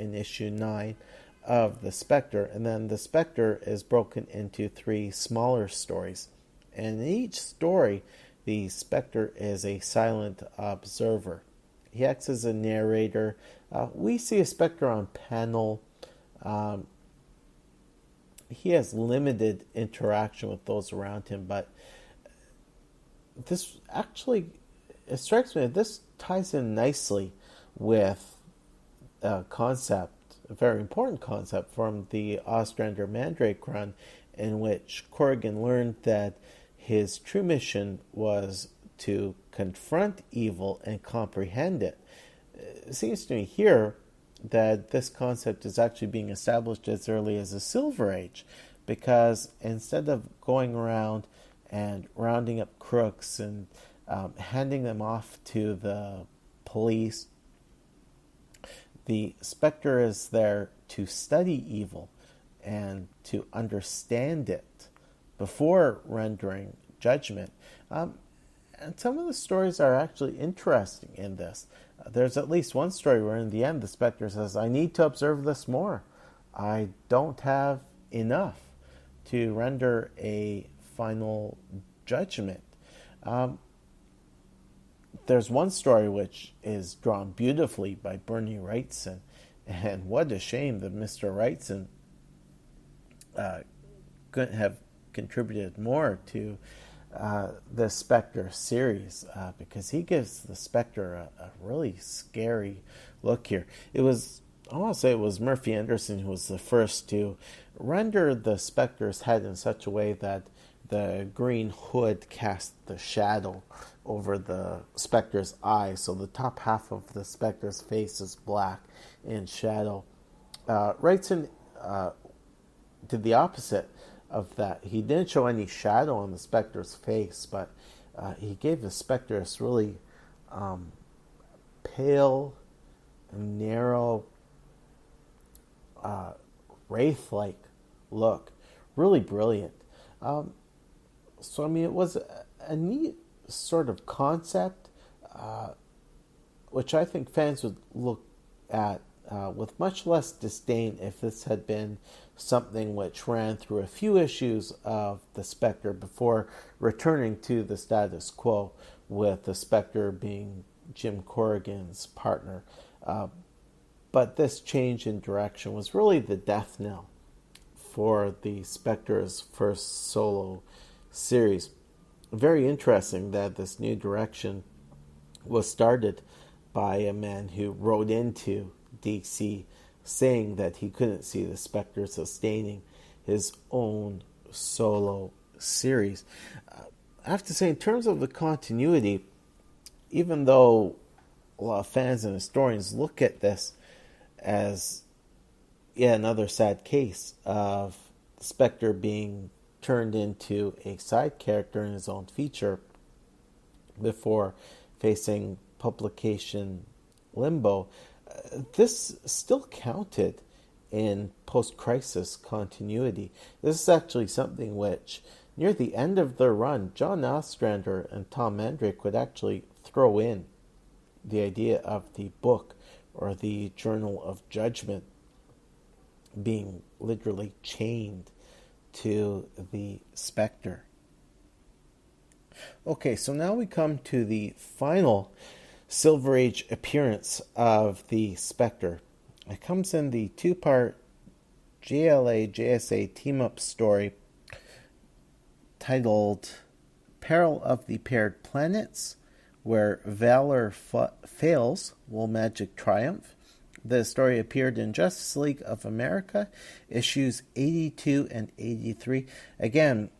in issue 9 of the Spectre, and then the Spectre is broken into 3 smaller stories. And in each story, the Spectre is a silent observer. He acts as a narrator. We see a Spectre on panel. He has limited interaction with those around him, but this actually, it strikes me that this ties in nicely with a concept, a very important concept from the Ostrander Mandrake run, in which Corrigan learned that his true mission was to confront evil and comprehend it. It seems to me here that this concept is actually being established as early as the Silver Age, because instead of going around and rounding up crooks and handing them off to the police, the Spectre is there to study evil and to understand it before rendering judgment. And some of the stories are actually interesting in this. There's at least one story where in the end the Spectre says, I need to observe this more. I don't have enough to render a final judgment. There's one story which is drawn beautifully by Bernie Wrightson, and what a shame that Mr. Wrightson couldn't have contributed more to the Spectre series, because he gives the Spectre a really scary look here. I want to say it was Murphy Anderson who was the first to render the Spectre's head in such a way that the green hood cast the shadow over the Spectre's eyes, so the top half of the Spectre's face is black in shadow. Wrightson did the opposite of that. He didn't show any shadow on the Spectre's face, but he gave the Spectre this really pale, narrow, wraith-like look. Really brilliant. So, I mean, it was a neat sort of concept, which I think fans would look at with much less disdain if this had been something which ran through a few issues of the Spectre before returning to the status quo, with the Spectre being Jim Corrigan's partner. But this change in direction was really the death knell for the Spectre's first solo series. Very interesting that this new direction was started by a man who wrote into DC saying that he couldn't see the Spectre sustaining his own solo series. I have to say, in terms of the continuity, even though a lot of fans and historians look at this as yet another sad case of Spectre being turned into a side character in his own feature before facing publication limbo, this still counted in post-crisis continuity. This is actually something which, near the end of their run, John Ostrander and Tom Mandrake would actually throw in the idea of the book or the Journal of Judgment being literally chained to the Spectre. Okay, so now we come to the final Silver Age appearance of the Spectre. It comes in the 2-part JLA-JSA team-up story titled Peril of the Paired Planets, where valor fails, will magic triumph. The story appeared in Justice League of America, issues 82 and 83. Again,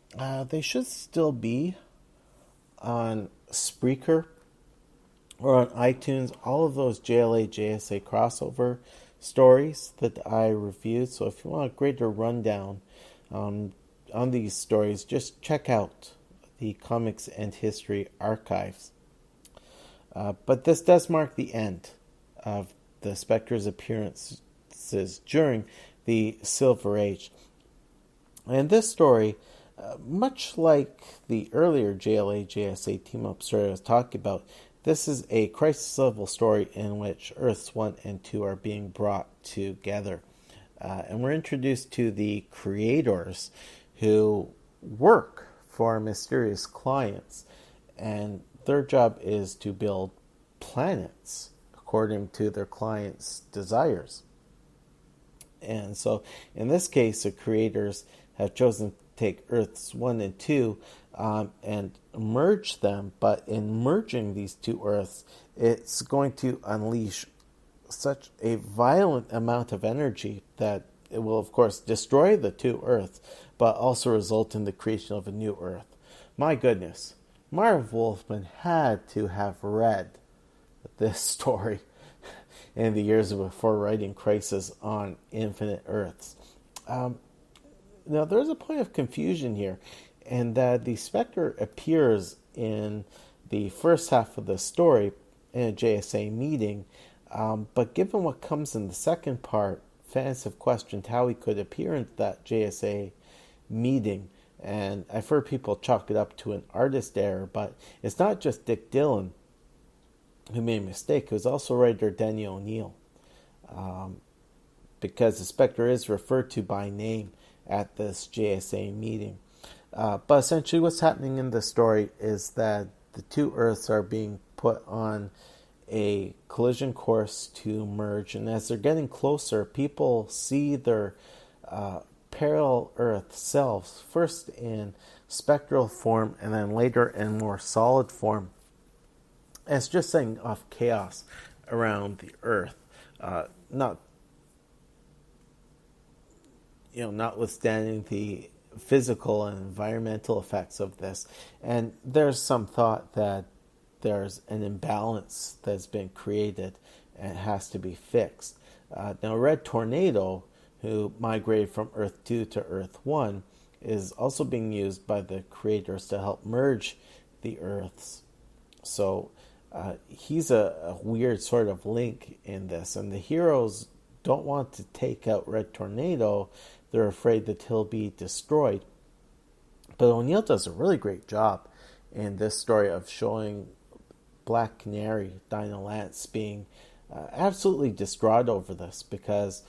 they should still be on Spreaker or on iTunes. All of those JLA, JSA crossover stories that I reviewed. So if you want a greater rundown on these stories, just check out the Comics and History archives. But this does mark the end of the Spectre's appearances during the Silver Age. And this story, much like the earlier JLA-JSA team-up story I was talking about, This is a crisis level story in which Earths 1 and 2 are being brought together. And we're introduced to the creators who work for mysterious clients. And their job is to build planets according to their clients' desires. And so in this case, the creators have chosen to take Earths 1 and 2 and merge them. But in merging these two Earths, it's going to unleash such a violent amount of energy that it will, of course, destroy the two Earths, but also result in the creation of a new Earth. My goodness, Marv Wolfman had to have read this story in the years before writing Crisis on Infinite Earths. Now, there's a point of confusion here, and that the Spectre appears in the first half of the story in a JSA meeting, but given what comes in the second part, fans have questioned how he could appear in that JSA meeting, and I've heard people chalk it up to an artist error, but it's not just Dick Dillon who made a mistake. It was also writer Denny O'Neil, because the Spectre is referred to by name at this JSA meeting. But essentially what's happening in the story is that the two Earths are being put on a collision course to merge, and as they're getting closer, people see their parallel Earth selves, first in spectral form and then later in more solid form. And it's just setting off chaos around the Earth, notwithstanding the physical and environmental effects of this. And there's some thought that there's an imbalance that's been created and it has to be fixed. Now, Red Tornado, who migrated from Earth 2 to Earth 1, is also being used by the creators to help merge the Earths. So he's a weird sort of link in this. And the heroes don't want to take out Red Tornado. They're afraid that he'll be destroyed. But O'Neill does a really great job in this story of showing Black Canary, Dinah Lance, being absolutely distraught over this, because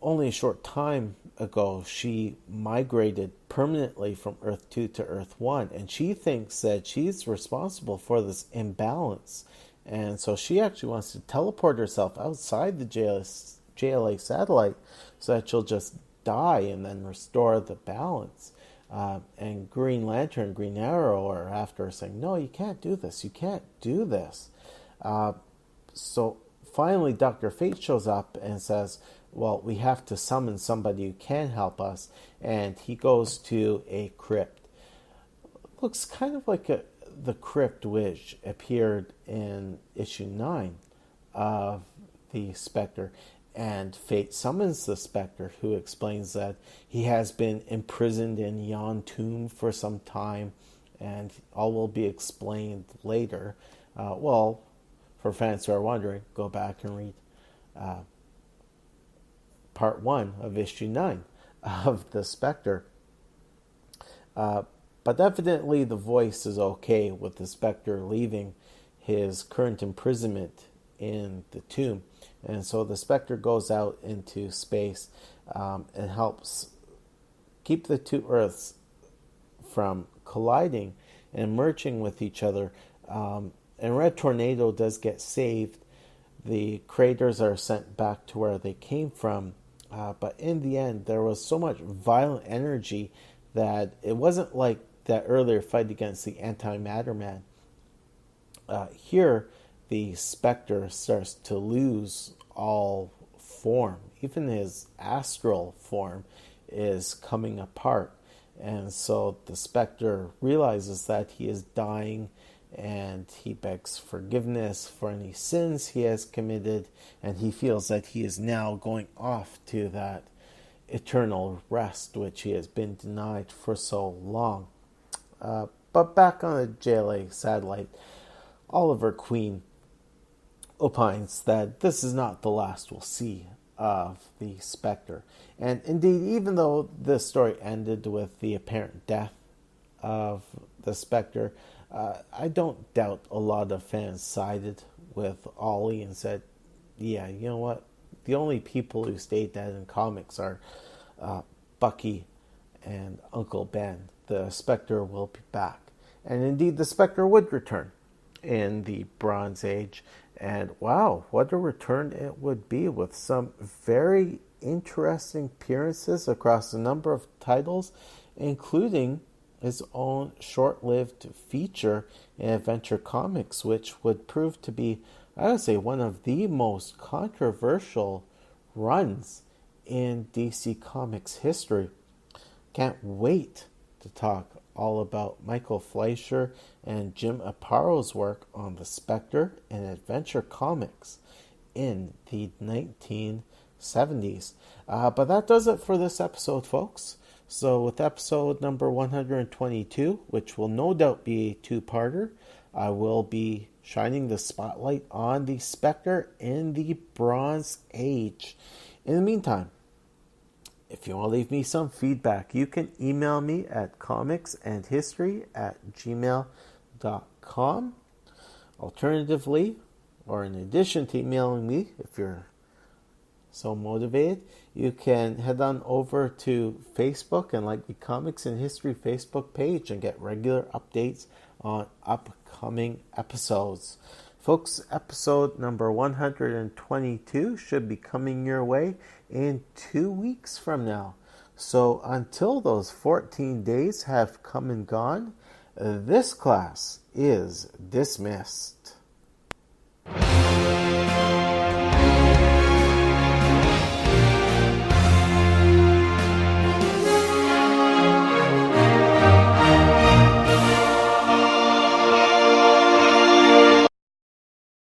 only a short time ago she migrated permanently from Earth 2 to Earth 1, and she thinks that she's responsible for this imbalance. And so she actually wants to teleport herself outside the JLA satellite so that she'll just die and then restore the balance. And Green Lantern, Green Arrow are after her, saying, no, you can't do this. You can't do this. So finally, Dr. Fate shows up and says, well, we have to summon somebody who can help us. And he goes to a crypt. Looks kind of like the crypt which appeared in issue 9 of the Spectre. And Fate summons the Spectre, who explains that he has been imprisoned in Yon Tomb for some time, and all will be explained later. For fans who are wondering, go back and read part 1 of issue 9 of the Spectre. But evidently the voice is okay with the Spectre leaving his current imprisonment in the tomb. And so the Spectre goes out into space and helps keep the two Earths from colliding and merging with each other. And Red Tornado does get saved. The creators are sent back to where they came from. But in the end, there was so much violent energy that it wasn't like that earlier fight against the Antimatter Man. Here, the Spectre starts to lose all form. Even his astral form is coming apart. And so the Spectre realizes that he is dying, and he begs forgiveness for any sins he has committed, and he feels that he is now going off to that eternal rest which he has been denied for so long. But back on the JLA satellite, Oliver Queen opines that this is not the last we'll see of the Spectre. And indeed, even though this story ended with the apparent death of the Spectre, I don't doubt a lot of fans sided with Ollie and said, yeah, you know what? The only people who stayed dead in comics are Bucky and Uncle Ben. The Spectre will be back. And indeed, the Spectre would return in the Bronze Age. And wow, what a return it would be, with some very interesting appearances across a number of titles, including his own short-lived feature in Adventure Comics, which would prove to be, I would say, one of the most controversial runs in DC Comics history. Can't wait to talk all about Michael Fleischer and Jim Aparo's work on the Spectre and Adventure Comics in the 1970s. But that does it for this episode, folks. So with episode number 122, which will no doubt be a two-parter, I will be shining the spotlight on the Spectre in the Bronze Age. In the meantime, if you want to leave me some feedback, you can email me at comicsandhistory@gmail.com. Alternatively, or in addition to emailing me, if you're so motivated, you can head on over to Facebook and like the Comics and History Facebook page and get regular updates on upcoming episodes. Folks, episode number 122 should be coming your way in 2 weeks from now. So until those 14 days have come and gone, this class is dismissed.